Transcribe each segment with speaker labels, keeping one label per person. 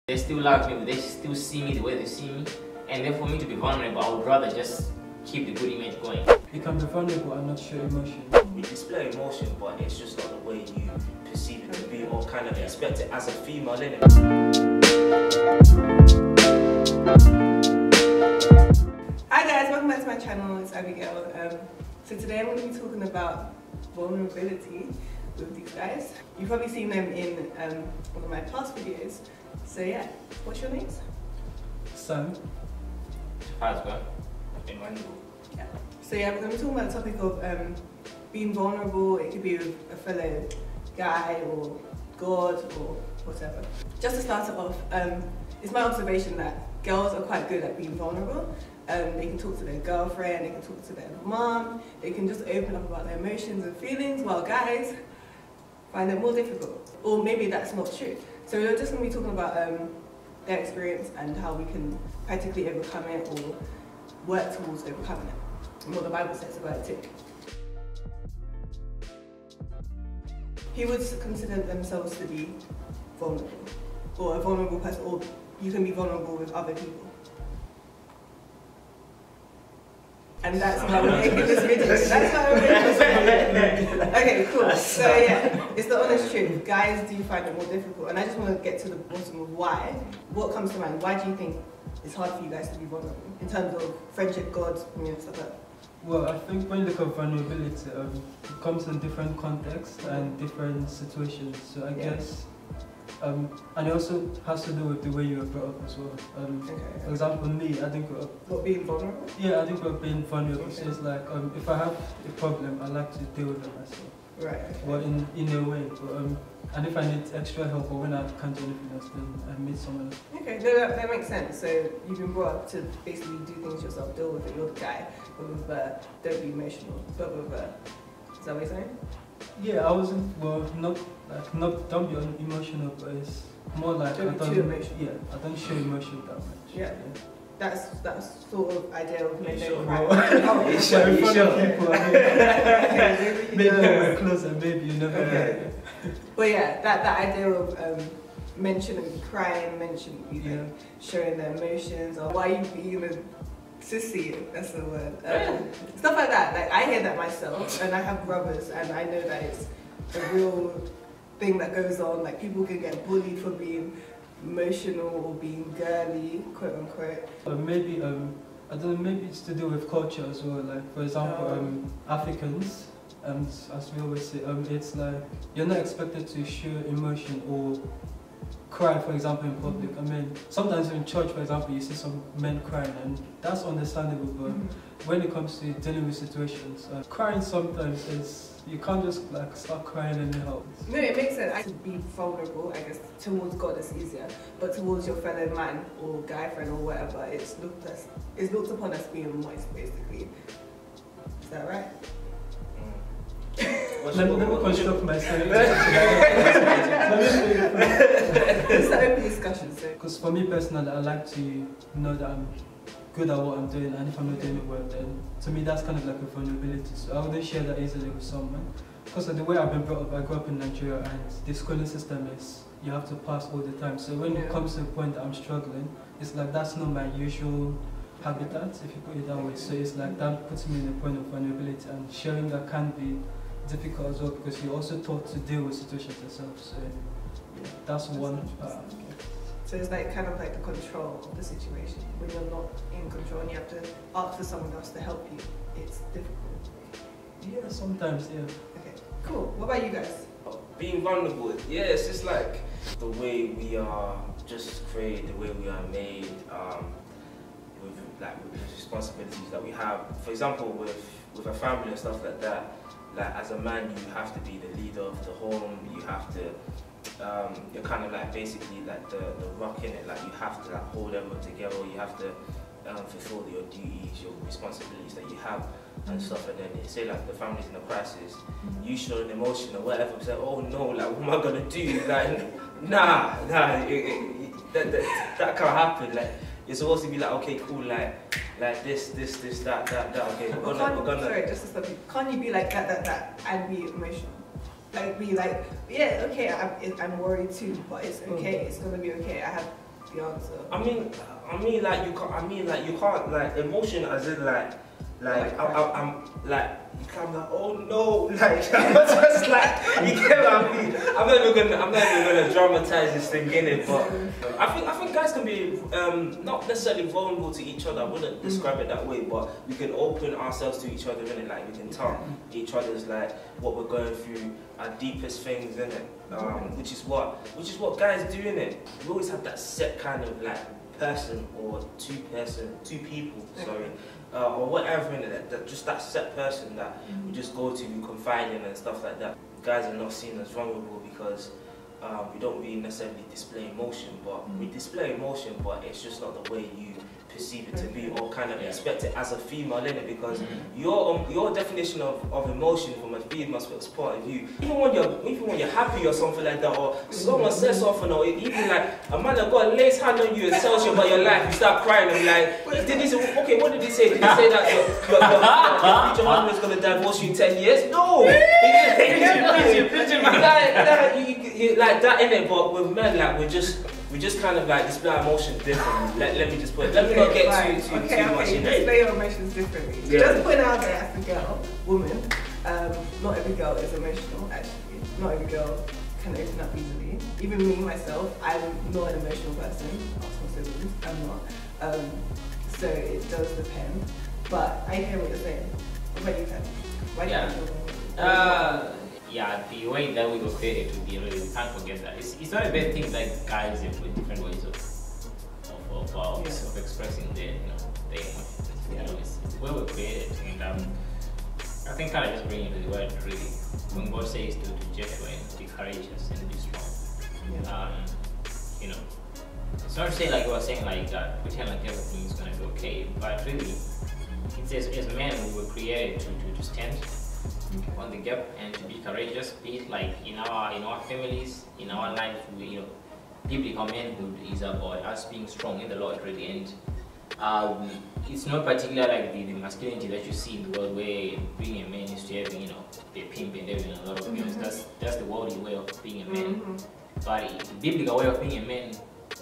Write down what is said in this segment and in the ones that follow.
Speaker 1: They still love me, they still see me the way they see me. And then for me to be vulnerable, I would rather just keep the good image going.
Speaker 2: You can be vulnerable and not show emotion.
Speaker 3: We display emotion, but it's just not the way you perceive it to be or kind of expect it as a female, innit?
Speaker 4: Hi guys, welcome back to my channel, it's Adegail. So today I'm going to be talking about vulnerability with these guys. You've probably seen them in one of my past videos. So yeah, what's your names?
Speaker 2: Sam.
Speaker 1: Husband.
Speaker 3: Emmanuel.
Speaker 4: Yeah. So yeah, we're going to be talking about the topic of being vulnerable. It could be with a fellow guy or God or whatever. Just to start it off, it's my observation that girls are quite good at being vulnerable. They can talk to their girlfriend, they can talk to their mom, they can just open up about their emotions and feelings, while guys find it more difficult. Or maybe that's not true. So we're just going to be talking about their experience and how we can practically overcome it or work towards overcoming it, and what the Bible says about it too. He would consider themselves to be vulnerable, or a vulnerable person, or you can be vulnerable with other people. And that's why we're making this video. That's why we're making this video. Okay, cool. So yeah, it's the honest truth. Guys do find it more difficult, and I just want to get to the bottom of why. What comes to mind? Why do you think it's hard for you guys to be vulnerable in terms of friendship, God, stuff like that?
Speaker 2: Well, I think when you look at vulnerability, it comes in different contexts and different situations. So I guess, and it also has to do with the way you were brought up as well. For example, me, I didn't grow up.
Speaker 4: What, being vulnerable?
Speaker 2: Yeah, I think we're being vulnerable. Okay. So it's like, if I have a problem, I like to deal with it myself.
Speaker 4: Right. Okay.
Speaker 2: Well, in a way. But, and if I need extra help or when I can't do anything else, then I meet someone else.
Speaker 4: Okay, no, that makes sense. So you've been brought up to basically do things yourself, deal with it. You're the guy, don't be emotional. Is that what you're saying?
Speaker 2: Yeah, I wasn't, well, don't be emotional, but it's more like
Speaker 4: don't be too emotional.
Speaker 2: Yeah, I don't show emotion that much.
Speaker 4: Yeah. That's sort of idea of men don't cry.
Speaker 2: Oh, you show in front of people. Maybe we're close and maybe you never heard.
Speaker 4: But yeah, that idea of men shouldn't be crying, men shouldn't be showing their emotions, or why you being a sissy, that's the word. Stuff like that. Like I hear that myself, and I have brothers, and I know that it's a real thing that goes on. Like people can get bullied for being emotional or being girly, quote unquote.
Speaker 2: Maybe I don't know. Maybe it's to do with culture as well. Like for example, Africans, as we always say, it's like you're not expected to show emotion or cry, for example, in public. I mean, sometimes in church, for example, you see some men crying, and that's understandable. But when it comes to dealing with situations, crying sometimes is, you can't just like start crying anyhow.
Speaker 4: No, it makes sense. To be vulnerable, I guess, towards God is easier, but towards your fellow man or guy friend or whatever, it's looked upon as being moist, basically. Is that right?
Speaker 2: Let me construct myself.
Speaker 4: It's an open discussion.
Speaker 2: Because for me personally, I like to know that I'm good at what I'm doing, and if I'm not doing it well, then to me that's kind of like a vulnerability. So I wouldn't share that easily with someone. Because of the way I've been brought up, I grew up in Nigeria, and the schooling system is you have to pass all the time. So when it comes to a point that I'm struggling, it's like that's not my usual habitat, if you put it that way. So it's like that puts me in a point of vulnerability, and sharing that can be difficult as well, because you're also taught to deal with situations yourself. So yeah, that's one.
Speaker 4: So it's like kind of like the control of the situation. When you're not in control and you have to ask for someone else to help you, it's difficult.
Speaker 2: Yeah, sometimes, yeah.
Speaker 4: Okay, cool. What about you guys?
Speaker 3: Being vulnerable, yeah, it's just like the way we are just created, the way we are made, with the responsibilities that we have. For example, with a family and stuff like that, like as a man, you have to be the leader of the home. You have to, you're kind of like basically like the rock in it. Like you have to like hold everyone together. You have to fulfill your duties, your responsibilities that you have and stuff. And then say like the family's in a crisis, you show an emotion or whatever. Say, oh no, like what am I gonna do? Like nah, that can't happen. Like you're supposed to be like, okay, cool, like this, that. Okay, we're gonna.
Speaker 4: Sorry, just to stop you. Can't you be like that, and be emotional? Like be like, yeah, okay, I'm worried too, but it's okay. It's gonna be okay. I have the answer.
Speaker 3: I mean, like you can't like emotion as in I'm like you can't like oh no like I'm just like you get what I mean. I'm not even gonna dramatize this thing in it, but I think guys can be not necessarily vulnerable to each other. I wouldn't describe it that way, but we can open ourselves to each other in it. Like we can tell each other's like what we're going through, our deepest things in it, which is what guys do in it. We always have that set kind of like person or two people, sorry, or whatever in it, that just that set person that we just go to, we confide in and stuff like that. Guys are not seen as vulnerable because we don't really necessarily display emotion, but we display emotion, but it's just not the way you perceive it to be or kind of expect it as a female in it, because your definition of emotion from a female's point of view, even when you're happy or something like that, or someone says something, or even like a man that got a lace hand on you and tells you about your life, you start crying and like, did he say, okay, what did he say? Did he say that your future husband is going to divorce you in 10 years? No! Like that in it, but with men, like we just kind of like display our emotions differently. Let me just put it. Let me not get too much in it.
Speaker 4: Display your emotions differently.
Speaker 3: Yeah.
Speaker 4: Just put out there as a girl, woman, not every girl is emotional actually. Not every girl can open up easily. Even me, myself, I'm not an emotional person. Ask my siblings, I'm not. So it does depend. But I hear what you're saying. What about you, Ken? Why do you feel
Speaker 1: yeah, the way that we were created to be, really, we can't forget that. It's not a bad thing that guys have different ways of expressing their emotions. You know, it's where we're created, and I think kind of just bringing it to the word really. When God says to Joshua, be courageous and be strong. You know, it's not to say like you were saying like pretend like everything is gonna be okay, but really, it says as men we were created to stand on the gap and to be courageous, be it like in our families, in our lives. We, biblical manhood is about us being strong in the Lord, really. And it's not particularly like the masculinity that you see in the world, where being a man is to having the pimp and having a lot of girls. That's the worldly way of being a man. But the biblical way of being a man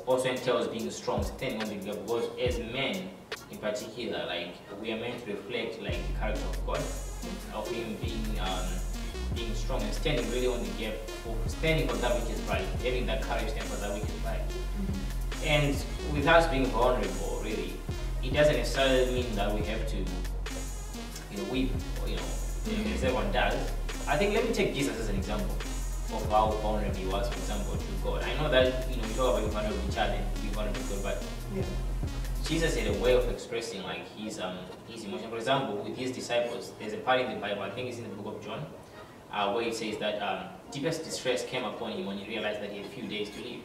Speaker 1: also entails being strong, standing on the gap, because as men in particular, like we are meant to reflect like the character of God, of him being strong and standing really on the gap, for standing for that which is right, having that courage stand for that which is right. And with us being vulnerable, really, it doesn't necessarily mean that we have to weep or as everyone does. I think, let me take Jesus as an example of how vulnerable he was, for example, to God. I know that we talk about being vulnerable to each other and being vulnerable to God, but Jesus had a way of expressing like his emotion. For example, with his disciples, there's a part in the Bible, I think it's in the book of John, where it says that deepest distress came upon him when he realized that he had a few days to live.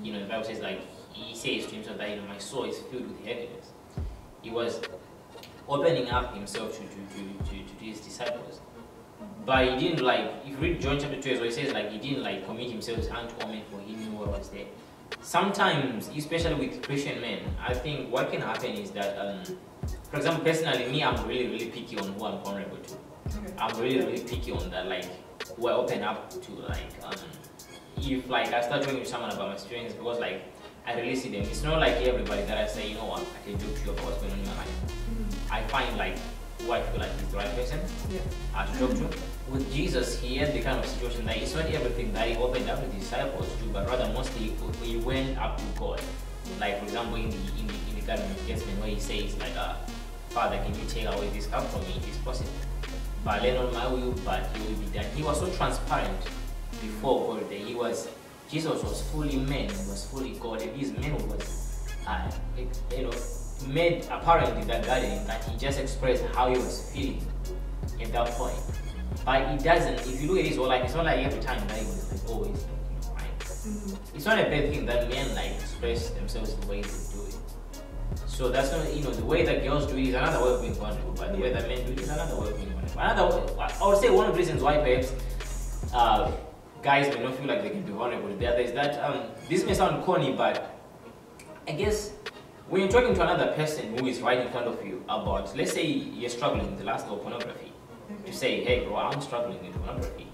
Speaker 1: The Bible says like he says to himself that my soul is filled with heaviness. He was opening up himself to his disciples, but he didn't if you read John chapter 2, where he says like he didn't commit himself unto torment, for he knew what was there. Sometimes, especially with Christian men, I think what can happen is that, for example, personally, me, I'm really picky on who I'm vulnerable to. I'm really picky on that, like, who I open up to, if I start talking to someone about my experience, because I release them. It's not like everybody that I say, you know what, I can joke to you about what's going on in my life. I find who I feel like is the right person to talk to. With Jesus, he had the kind of situation that it's not everything that he opened up to the disciples to, but rather mostly he went up to God. Like, for example, in the Garden of Gethsemane, where he says Father, can you take away this cup from me if it's possible? But let not my will, but your will be done. He was so transparent before God that Jesus was fully man, he was fully God, and his man was made apparent in that garden that he just expressed how he was feeling at that point. But it doesn't, if you look at his whole life, it's not like every time that he was always fine. It's not a bad thing that men express themselves the way they do it. So that's not, the way that girls do it is another way of being vulnerable, but the way that men do it is another way of being vulnerable. I would say one of the reasons why perhaps guys may not feel like they can be vulnerable to the other is that, this may sound corny, but I guess when you're talking to another person who is right in front of you about, let's say you're struggling with the lust of pornography, to say, hey bro, I'm struggling with pornography.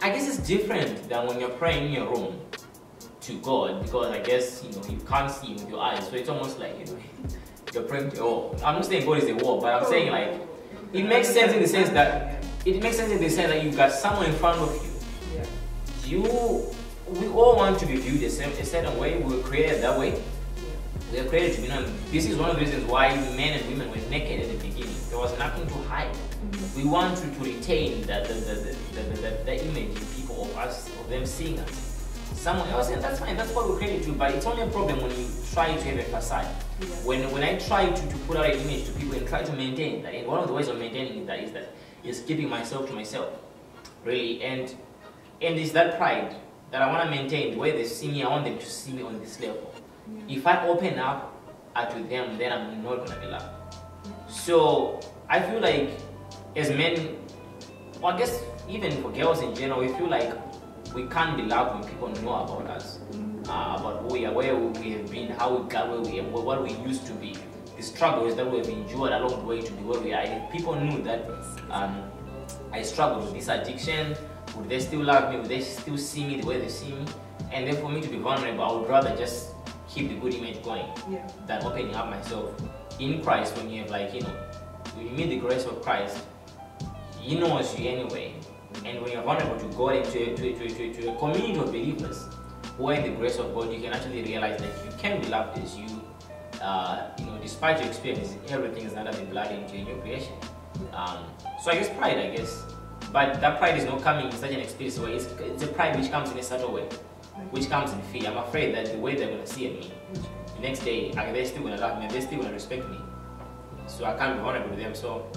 Speaker 1: I guess it's different than when you're praying in your room to God, because I guess you can't see him with your eyes, so it's almost like you're praying to a wall. I'm not saying God is a wall, but I'm saying like it makes sense in the sense that you've got someone in front of you. We all want to be viewed a certain way. We were created that way. We are created to be known. This is one of the reasons why men and women were naked at the beginning. There was nothing to hide. We want to retain the image in people of us, of them seeing us. Someone else, and that's fine, that's what we're created to, but it's only a problem when you try to have a facade. When I try to put out an image to people and try to maintain that, and one of the ways of maintaining that is keeping myself to myself, really, and it's that pride that I want to maintain. The way they see me, I want them to see me on this level. If I open up to them, then I'm not going to be loved. So I feel like as men, well, I guess even for girls in general, we feel like we can't be loved when people know about us, about who we are, where we have been, how we got where we are, what we used to be, the struggles that we have endured along the way to be where we are. If people knew that I struggled with this addiction, would they still love me? Would they still see me the way they see me? And then for me to be vulnerable, I would rather just keep the good image going than opening up myself. In Christ, when you have when you meet the grace of Christ, He knows you anyway. And when you're vulnerable to God and to a community of believers who are in the grace of God, you can actually realize that you can be loved as you, despite your experience, everything is not of the blood into your new creation. So I guess pride, but that pride is not coming in such an experience way. It's a pride which comes in a subtle way, which comes in fear. I'm afraid that the way they're going to see me, the next day, they're still going to love me, they're still going to respect me. So I can't be vulnerable to them. So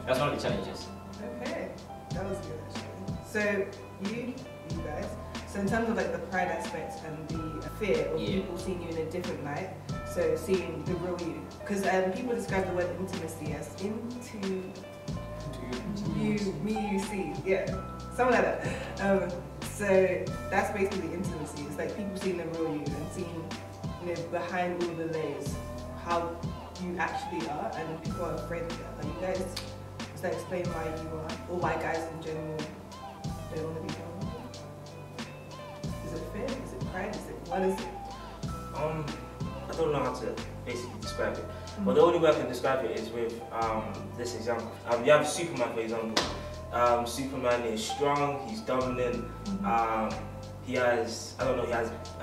Speaker 1: that's one of the challenges.
Speaker 4: Okay, that was good actually. So you guys, so in terms of like the pride aspect and the fear of people seeing you in a different light, so seeing the real you, because people describe the word intimacy as me, you see, something like that. So that's basically intimacy. It's like people seeing the real you and seeing, behind all the layers, how you actually are, and people are afraid of that. Like you guys, does that explain why you are, or why guys in general don't want to be vulnerable? Is it fear? Is it pride? What is it?
Speaker 3: I don't know how to basically describe it. But the only way I can describe it is with this example. You have Superman, for example. Superman is strong, he's dominant. He has a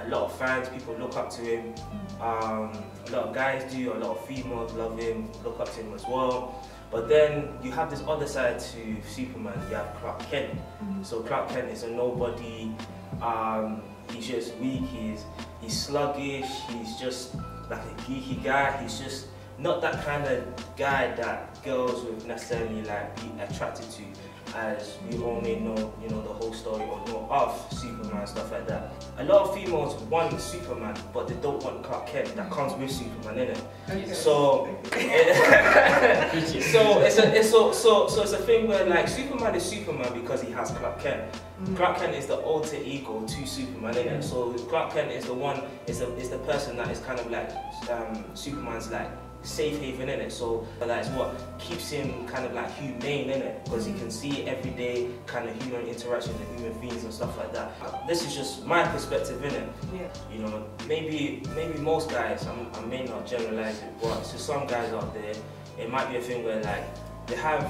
Speaker 3: lot of fans, people look up to him. A lot of guys do, a lot of females love him, look up to him as well. But then you have this other side to Superman, you have Clark Kent. So Clark Kent is a nobody, he's just weak, he's sluggish, he's just like a geeky guy, he's just not that kind of guy that girls would necessarily be attracted to, as we all may know, the whole story or know of Superman, stuff like that. A lot of females want Superman, but they don't want Clark Kent that comes with Superman, innit? Okay. So it's a thing where Superman is Superman because he has Clark Kent. Clark Kent is the alter ego to Superman, innit? So Clark Kent is the one, is the person that is kind of like Superman's safe haven, in it. So that's what keeps him kind of humane, in it, because he can see everyday kind of human interactions and human beings and stuff like that. This is just my perspective, in it. Maybe most guys, I may not generalize it, but to some guys out there, it might be a thing where they have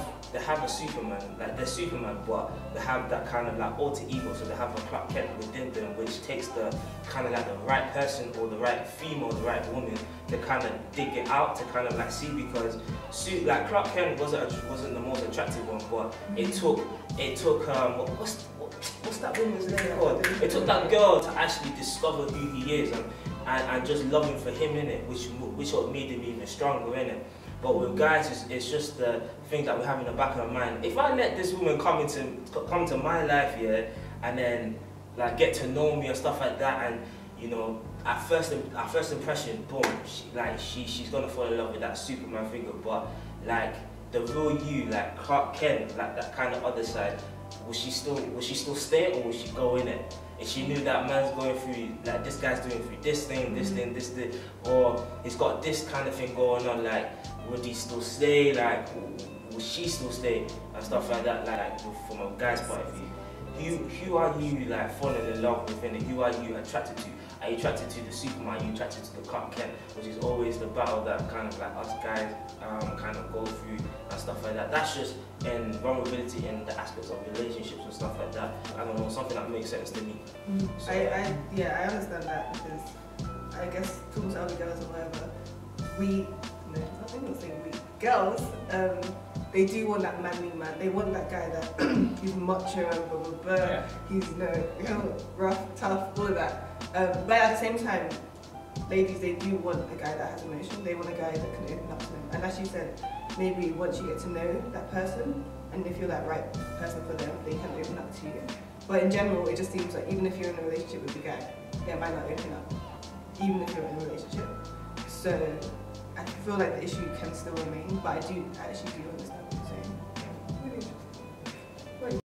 Speaker 3: a Superman, they're Superman, but they have that kind of alter ego, so they have a Clark Kent within them, which takes the kind of the right person or the right female, the right woman to kind of dig it out, to kind of see, because Clark Kent wasn't the most attractive one, but it took what's that woman's name called? It took that girl to actually discover who he is and just love him for him, in it, which what made him even stronger, in it. But with guys, it's just the thing that we have in the back of our mind. If I let this woman come to my life, and then get to know me and stuff like that, and at first impression, boom, she's gonna fall in love with that Superman figure. But the real you, Clark Kent, that kind of other side, will she still stay, or will she go in it? If she knew that man's going through, this guy's doing through this thing, or he's got this kind of thing going on, would he still stay? Would she still stay? And stuff like that, from a guy's point of view. Who are you falling in love with, and who are you attracted to? Are you attracted to the Superman? Are you attracted to the Clark Kent? Which is always the battle that kind of like us guys kind of go through and stuff like that. That's just in vulnerability in the aspects of relationships and stuff like that. I don't know, something that makes sense to me. So,
Speaker 4: I understand that, because I guess towards other girls or whatever, I'm not saying we, girls, they do want that manly man. They want that guy that he's macho and blah blah blah. Yeah. He's rough, tough, all of that. But at the same time, ladies, they do want a guy that has emotion. They want a guy that can open up to them. And as you said, maybe once you get to know that person and if you're that right person for them, they can open up to you. But in general, it just seems like even if you're in a relationship with a guy, they might not open up, even if you're in a relationship. So I feel like the issue can still remain, but I actually do understand.